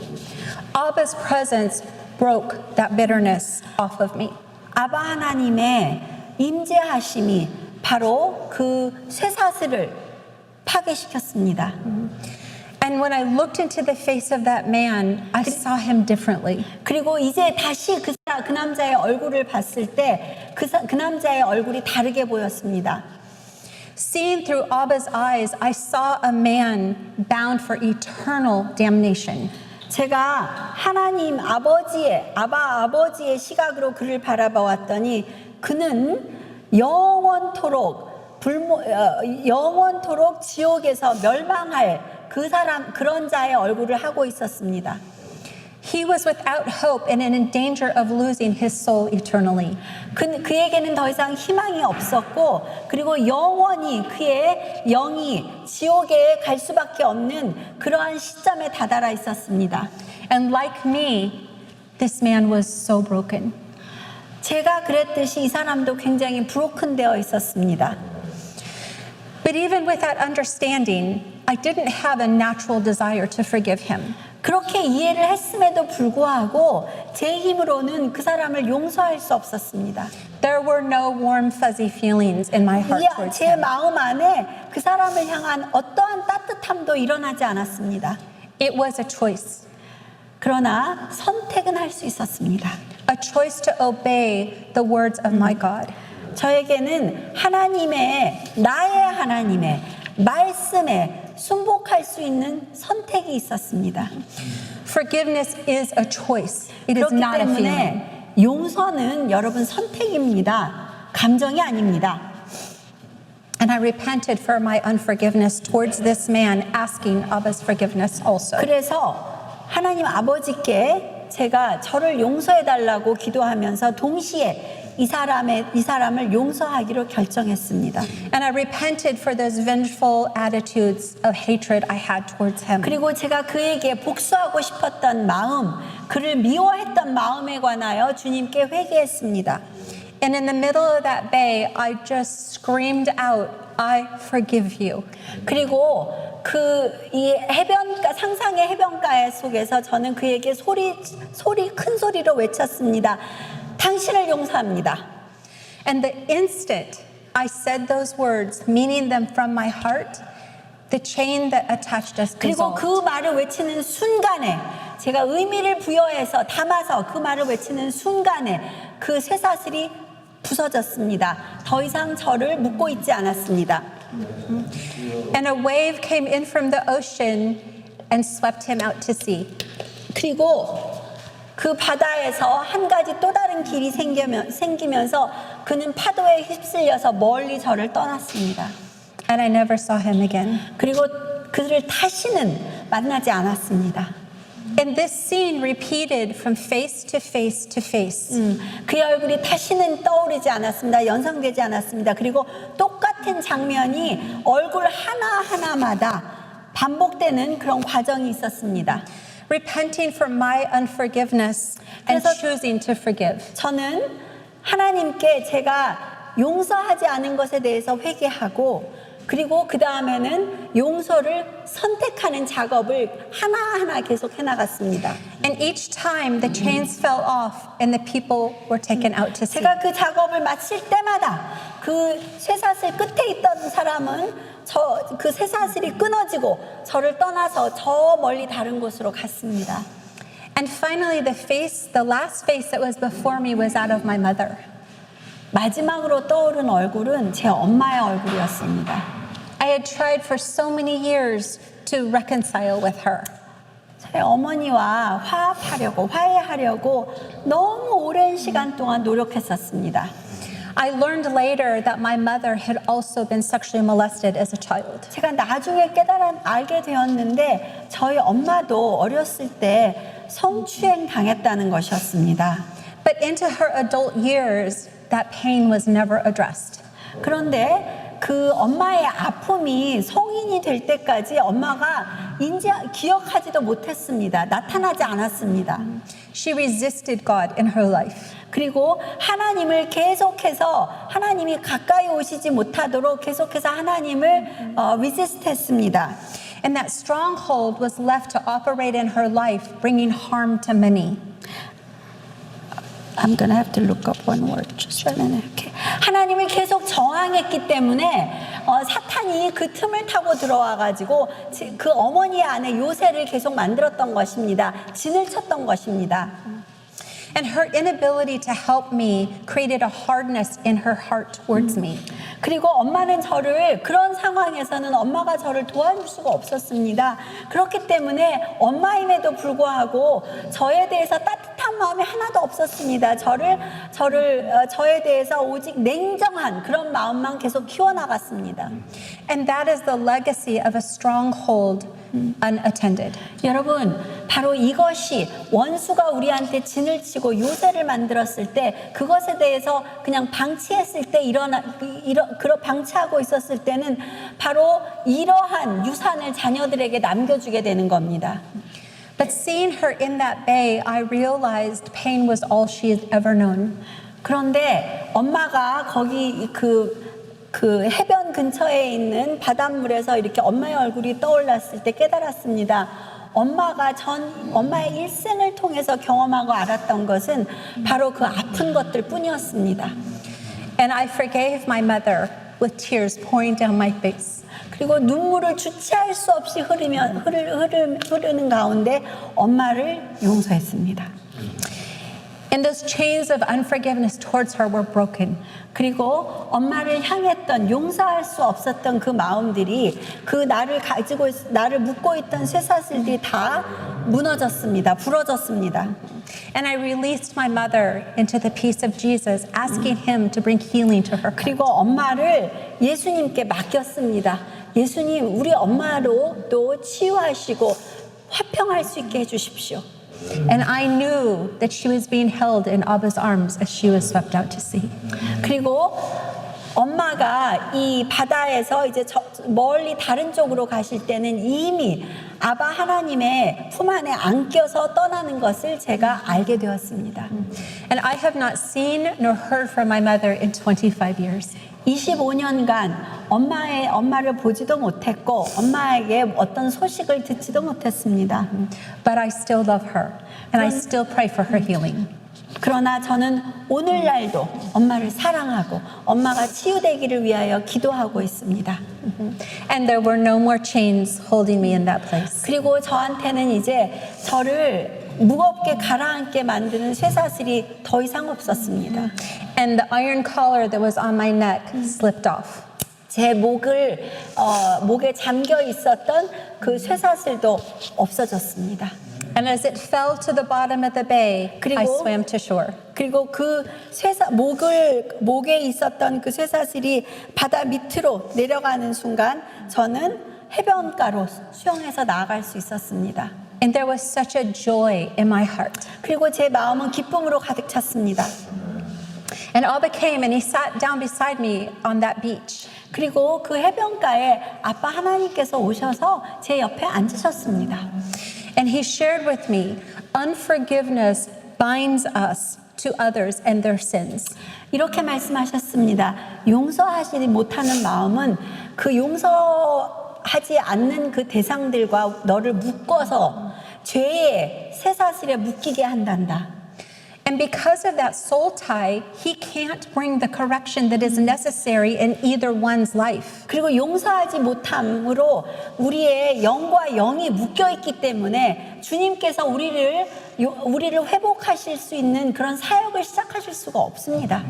Abba's presence broke that bitterness off of me. 아바 하나님의 임재하심이 바로 그 쇠사슬을 파괴시켰습니다. And when I looked into the face of that man, I saw him differently. 그리고 이제 다시 그 남자의 얼굴을 봤을 때 그 남자의 얼굴이 다르게 보였습니다. Seeing through Abba's eyes, I saw a man bound for eternal damnation. 제가 하나님 아버지의 아버지의 시각으로 그를 바라보았더니 그는 영원토록 지옥에서 멸망할 그런 자의 얼굴을 하고 있었습니다. He was without hope and in danger of losing his soul eternally. 그에게는 더 이상 희망이 없었고 그리고 영원히 그의 영이 지옥에 갈 수밖에 없는 그러한 시점에 다다라 있었습니다. And like me, this man was so broken. 제가 그랬듯이 이 사람도 굉장히 브로큰되어 있었습니다. But even with that understanding, I didn't have a natural desire to forgive him. 그렇게 이해를 했음에도 불구하고 제 힘으로는 그 사람을 용서할 수 없었습니다. There were no warm, fuzzy feelings in my heart towards 제 him. 마음 안에 그 사람을 향한 어떠한 따뜻함도 일어나지 않았습니다. It was a choice. 그러나 선택은 할 수 있었습니다. A choice to obey the words of my God. 저에게는 나의 하나님의 말씀에 순복할 수 있는 선택이 있었습니다. Forgiveness is a choice. It is 그렇기 not a feeling. 때문에 용서는 여러분 선택입니다. 감정이 아닙니다. And I repented for my unforgiveness towards this man, asking Abba's forgiveness also. 그래서 하나님 아버지께 제가 저를 용서해 달라고 기도하면서 동시에 이 사람을 용서하기로 결정했습니다. And I repented for those vengeful attitudes of hatred I had towards him. 그리고 제가 그에게 복수하고 싶었던 마음, 그를 미워했던 마음에 관하여 주님께 회개했습니다. And in the middle of that bay, I just screamed out, I forgive you. 그리고 이 해변가 상상의 해변가 속에서 저는 그에게 큰 소리로 외쳤습니다. 당신을 용서합니다. And the instant I said those words, meaning them from my heart, the chain that attached us 그리고 dissolved. 그 말을 외치는 순간에 제가 의미를 부여해서 담아서 그 말을 외치는 순간에 그 쇠사슬이 부서졌습니다. 더 이상 저를 묶고 있지 않았습니다. And a wave came in from the ocean and swept him out to sea. 그리고 그 바다에서 한 가지 또 다른 길이 생기면서 그는 파도에 휩쓸려서 멀리 저를 떠났습니다. And I never saw him again. 그리고 그를 다시는 만나지 않았습니다. And this scene repeated from face to face to face. 그의 얼굴이 다시는 떠오르지 않았습니다. 연상되지 않았습니다. 그리고 똑같은 장면이 얼굴 하나하나마다 반복되는 그런 과정이 있었습니다. Repenting for my unforgiveness and 그래서 choosing to forgive. 저는 하나님께 제가 용서하지 않은 것에 대해서 회개하고 그리고 그 다음에는 용서를 선택하는 작업을 하나하나 계속 해나갔습니다. And each time the chains fell off and the people were taken out to sea. 제가 그 작업을 마칠 때마다 그 쇠사슬 끝에 있던 사람은 그 쇠사슬이 끊어지고 저를 떠나서 저 멀리 다른 곳으로 갔습니다. And finally the last face that was before me was that of my mother. 마지막으로 떠오른 얼굴은 제 엄마의 얼굴이었습니다. I had tried for so many years to reconcile with her. 제 어머니와 화해하려고 너무 오랜 시간 동안 노력했었습니다. I learned later that my mother had also been sexually molested as a child. 제가 나중에 알게 되었는데 저희 엄마도 어렸을 때 성추행 당했다는 것이었습니다. But into her adult years, that pain was never addressed. 그런데 그 엄마의 아픔이 성인이 될 때까지 엄마가 기억하지도 못했습니다. 나타나지 않았습니다. She resisted God in her life. 그리고 하나님을 계속해서 하나님이 가까이 오시지 못하도록 계속해서 하나님을 resist했습니다. And that stronghold was left to operate in her life, bringing harm to many. I'm gonna have to look up one word. Just a minute. Okay. 하나님을 계속 저항했기 때문에 사탄이 그 틈을 타고 들어와가지고 그 어머니 안에 요새를 계속 만들었던 것입니다. 진을 쳤던 것입니다. And her inability to help me created a hardness in her heart towards me. 그리고 엄마는 저를 그런 상황에서는 엄마가 저를 도와줄 수가 없었습니다. 그렇기 때문에 엄마임에도 불구하고 저에 대해서 따뜻한 마음이 하나도 없었습니다. 저에 대해서 오직 냉정한 그런 마음만 계속 키워나갔습니다. And that is the legacy of a stronghold unattended. 여러분, 바로 이것이 원수가 우리한테 진을 치고 요새를 만들었을 때 그것에 대해서 그냥 방치했을 때 방치하고 있었을 때는 바로 이러한 유산을 자녀들에게 남겨주게 되는 겁니다. But seeing her in that bay, I realized pain was all she had ever known. 그런데 엄마가 거기 그 해변 근처에 있는 바닷물에서 이렇게 엄마의 얼굴이 떠올랐을 때 깨달았습니다. 엄마의 일생을 통해서 경험하고 알았던 것은 바로 그 아픈 것들 뿐이었습니다. And I forgave my mother with tears pouring down my face. 그리고 눈물을 주체할 수 없이 흐르는 가운데 엄마를 용서했습니다. And those chains of unforgiveness towards her were broken. 그리고 엄마를 향했던 용서할 수 없었던 그 마음들이 나를 묶고 있던 쇠사슬들이 다 무너졌습니다. 부러졌습니다. And I released my mother into the peace of Jesus, asking him to bring healing to her. 그리고 엄마를 예수님께 맡겼습니다. 예수님, 우리 엄마로 또 치유하시고 화평할 수 있게 해주십시오. And I knew that she was being held in Abba's arms as she was swept out to sea. 그리고 엄마가 이 바다에서 이제 멀리 다른 쪽으로 가실 때는 이미 아바 하나님의 품 안에 안겨서 떠나는 것을 제가 알게 되었습니다. And I have not seen nor heard from my mother in 25 years. 25년간 엄마를 보지도 못했고 엄마에게 어떤 소식을 듣지도 못했습니다. But I still love her and I still pray for her healing. 그러나 저는 오늘날도 엄마를 사랑하고 엄마가 치유되기를 위하여 기도하고 있습니다. And there were no more chains holding me in that place. 그리고 저한테는 이제 저를 무겁게 가라앉게 만드는 쇠사슬이 더 이상 없었습니다. And the iron collar that was on my neck slipped off. 제 목에 잠겨 있었던 그 쇠사슬도 없어졌습니다. And as it fell to the bottom of the bay, I 그리고- swam to shore. 그리고 그 목에 있었던 그 쇠사슬이 바다 밑으로 내려가는 순간 저는 해변가로 수영해서 나아갈 수 있었습니다. And there was such a joy in my heart. 그리고 제 마음은 기쁨으로 가득 찼습니다. And Abba came and he sat down beside me on that beach. 그리고 그 해변가에 아빠 하나님께서 오셔서 제 옆에 앉으셨습니다. And he shared with me, unforgiveness binds us to others and their sins. 이렇게 말씀하셨습니다. 용서하지 못하는 마음은 그 용서하지 않는 그 대상들과 너를 묶어서 죄의 쇠사슬에 묶이게 한단다. And because of that soul tie, he can't bring the correction that is necessary in either one's life. 그리고 용서하지 못함으로 우리의 영과 영이 묶여 있기 때문에 주님께서 우리를 회복하실 수 있는 그런 사역을 시작하실 수가 없습니다.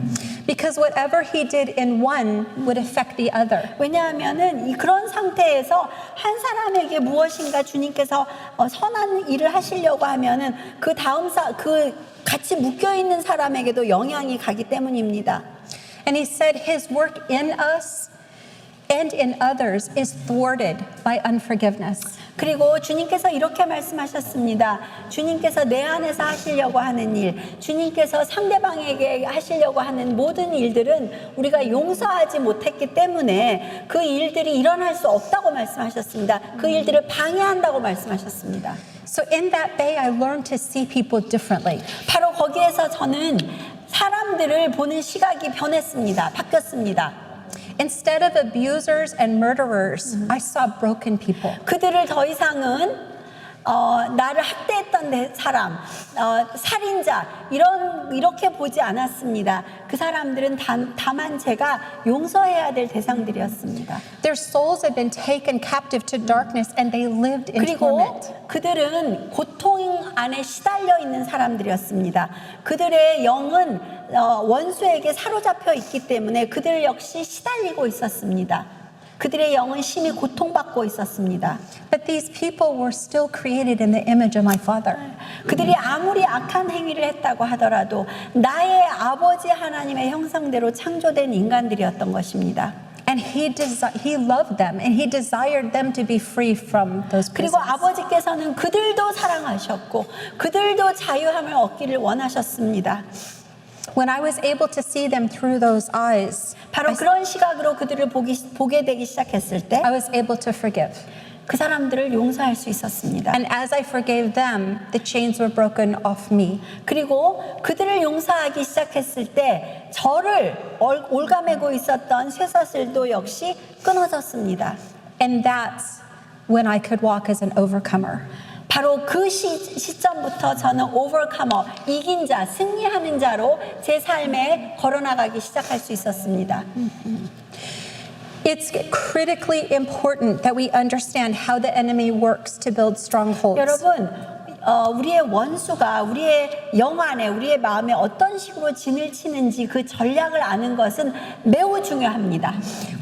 Because whatever he did in one would affect the other. 왜냐하면은 그런 상태에서 한 사람에게 무엇인가 주님께서 선한 일을 하시려고 하면은 그 같이 묶여 있는 사람에게도 영향이 가기 때문입니다. And he said his work in us and in others is thwarted by unforgiveness. 그리고 주님께서 이렇게 말씀하셨습니다. 주님께서 내 안에서 하시려고 하는 일, 주님께서 상대방에게 하시려고 하는 모든 일들은 우리가 용서하지 못했기 때문에 그 일들이 일어날 수 없다고 말씀하셨습니다. 그 일들을 방해한다고 말씀하셨습니다. So in that day, I learned to see people differently. 바로 거기에서 저는 사람들을 보는 시각이 변했습니다. 바뀌었습니다. Instead of abusers and murderers, I saw broken people. 그들을 더 이상은 나를 학대했던 사람, 살인자 이렇게 보지 않았습니다. 그 사람들은 다만 제가 용서해야 될 대상들이었습니다. Their souls had been taken captive to darkness and they lived in 그리고 torment. 그들은 고통 안에 시달려 있는 사람들이었습니다. 그들의 영은 원수에게 사로잡혀 있기 때문에 그들 역시 시달리고 있었습니다. 그들의 영은 심히 고통받고 있었습니다. But these people were still created in the image of my Father. 그들이 아무리 악한 행위를 했다고 하더라도 나의 아버지 하나님의 형상대로 창조된 인간들이었던 것입니다. And he loved them and he desired them to be free from those 그리고 prisons. 아버지께서는 그들도 사랑하셨고 그들도 자유함을 얻기를 원하셨습니다. When I was able to see them through those eyes, 바로 그런 시각으로 그들을 보게 되기 시작했을 때 I was able to forgive. 그 사람들을 용서할 수 있었습니다. And as I forgave them, the chains were broken off me. 그리고 그들을 용서하기 시작했을 때 저를 올가매고 있었던 쇠사슬도 역시 끊어졌습니다. And that's when I could walk as an overcomer. 바로 그 시점부터 저는 오버커머, 이긴 자, 승리하는 자로 제 삶에 걸어나가기 시작할 수 있었습니다. It's critically important that we understand how the enemy works to build strongholds. 여러분, 우리의 원수가 우리의 영 안에, 우리의 마음에 어떤 식으로 진을 치는지 그 전략을 아는 것은 매우 중요합니다.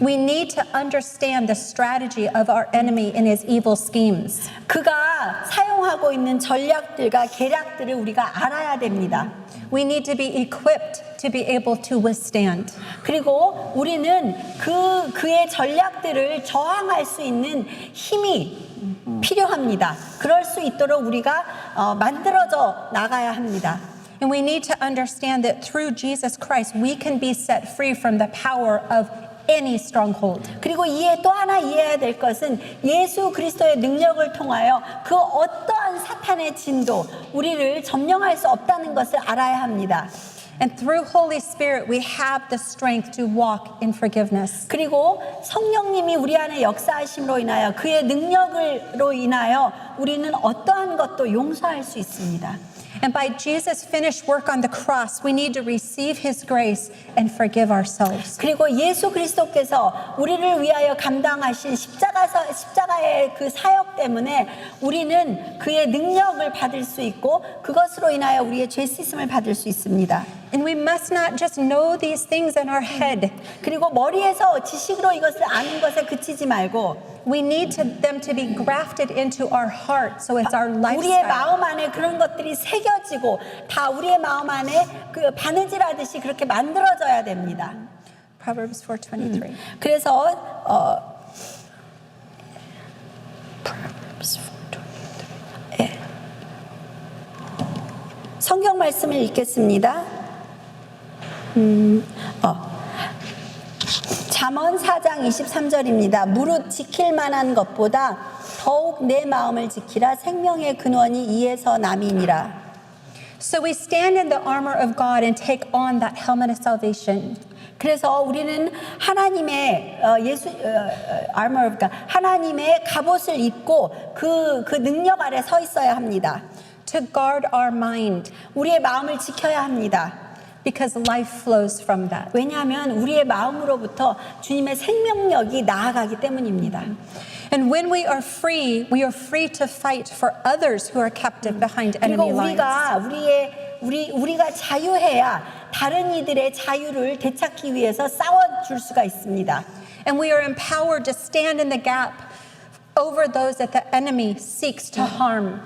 We need to understand the strategy of our enemy in his evil schemes. 그가 사용하고 있는 전략들과 계략들을 우리가 알아야 됩니다. We need to be equipped to be able to withstand. 그리고 우리는 그의 전략들을 저항할 수 있는 힘이 필요합니다. 그럴 수 있도록 우리가 만들어져 나가야 합니다. And we need to understand that through Jesus Christ, we can be set free from the power of any stronghold. 그리고 또 하나 이해해야 될 것은 예수 그리스도의 능력을 통하여 그 어떠한 사탄의 진도 우리를 점령할 수 없다는 것을 알아야 합니다. And through Holy Spirit, we have the strength to walk in forgiveness. 그리고 성령님이 우리 안에 역사하심으로 인하여 그의 능력으로 인하여 우리는 어떠한 것도 용서할 수 있습니다. And by Jesus' finished work on the cross, we need to receive his grace and forgive ourselves. 그리고 예수 그리스도께서 우리를 위하여 감당하신 십자가의 그 사역 때문에 우리는 그의 능력을 받을 수 있고 그것으로 인하여 우리의 죄 씻음을 받을 수 있습니다. And we must not just know these things in our head. 그리고 머리에서 지식으로 이것을 아는 것에 그치지 말고 We need them to be grafted into our heart, so it's our 우리의 lifestyle. 마음 안에 그런 것들이 새겨지고 다 우리의 마음 안에 그 바느질하듯이 그렇게 만들어져야 됩니다. Proverbs 4:23. 그래서 예. 성경 말씀을 읽겠습니다. 잠언 4장 23절입니다. 무릇 지킬 만한 것보다 더욱 내 마음을 지키라. 생명의 근원이 이에서 남이니라. So we stand in the armor of God and take on that helmet of salvation. 그래서 우리는 하나님의 armor of God, 하나님의 갑옷을 입고 그 능력 아래 서 있어야 합니다. To guard our mind, 우리의 마음을 지켜야 합니다. because life flows from that. 왜냐하면 우리의 마음으로부터 주님의 생명력이 나아가기 때문입니다. And when we are free to fight for others who are captive behind 그리고 enemy lines. 우리가 자유해야 다른 이들의 자유를 되찾기 위해서 싸워줄 수가 있습니다. And we are empowered to stand in the gap over those that the enemy seeks to harm.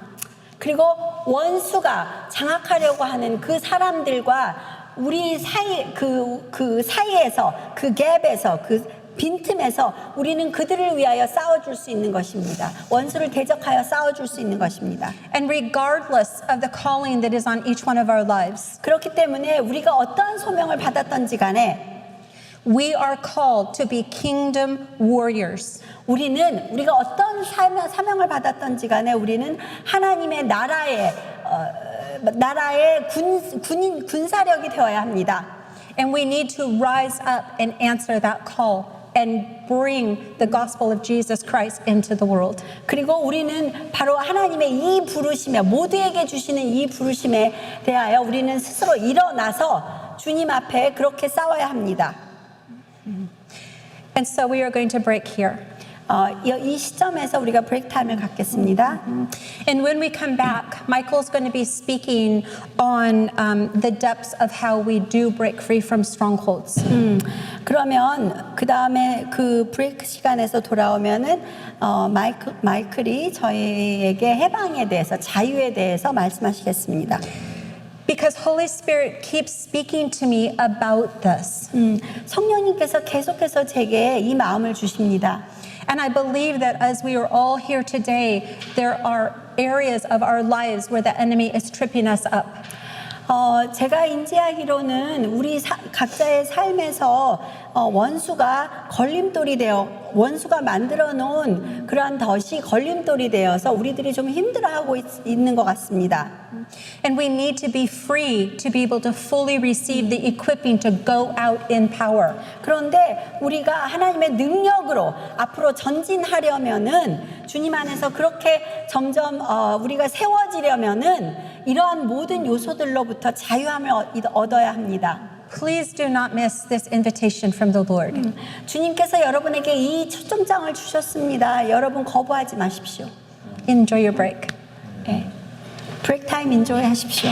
그리고 원수가 장악하려고 하는 그 사람들과 우리 사이 그 사이에서 그 갭에서 그 빈틈에서 우리는 그들을 위하여 싸워줄 수 있는 것입니다. 원수를 대적하여 싸워줄 수 있는 것입니다. And regardless of the calling that is on each one of our lives, 그렇기 때문에 우리가 어떠한 소명을 받았던지 간에 we are called to be kingdom warriors. 우리가 어떤 사명을 받았던지 간에 우리는 하나님의 나라의 군사력이 되어야 합니다. And we need to rise up and answer that call and bring the gospel of Jesus Christ into the world. 그리고 우리는 바로 하나님의 이 부르심에 모두에게 주시는 이 부르심에 대하여 우리는 스스로 일어나서 주님 앞에 그렇게 싸워야 합니다. And so we are going to break here. 이 시점에서 우리가 브레이크 타임을 갖겠습니다. And when we come back, Michael's going to be speaking on the depths of how we do break free from strongholds. 그러면 그 다음에 그 브레이크 시간에서 돌아오면은 마이클이 저희에게 해방에 대해서 자유에 대해서 말씀하시겠습니다. Because Holy Spirit keeps speaking to me about this. 성령님께서 계속해서 제게 이 마음을 주십니다. And I believe that as we are all here today, there are areas of our lives where the enemy is tripping us up. 제가 인지하기로는 우리 각자의 삶에서 원수가 걸림돌이 되어 원수가 만들어 놓은 그러한 덫이 걸림돌이 되어서 우리들이 좀 힘들어하고 있는 것 같습니다. And we need to be free to be able to fully receive the equipping to go out in power. 그런데 우리가 하나님의 능력으로 앞으로 전진하려면은 주님 안에서 그렇게 점점 우리가 세워지려면은 이러한 모든 요소들로부터 자유함을 얻어야 합니다. Please do not miss this invitation from the Lord. 주님께서 여러분에게 이 초점장을 주셨습니다. 여러분 거부하지 마십시오. Enjoy your break. 네. 브레이크 타임 인조이 하십시오.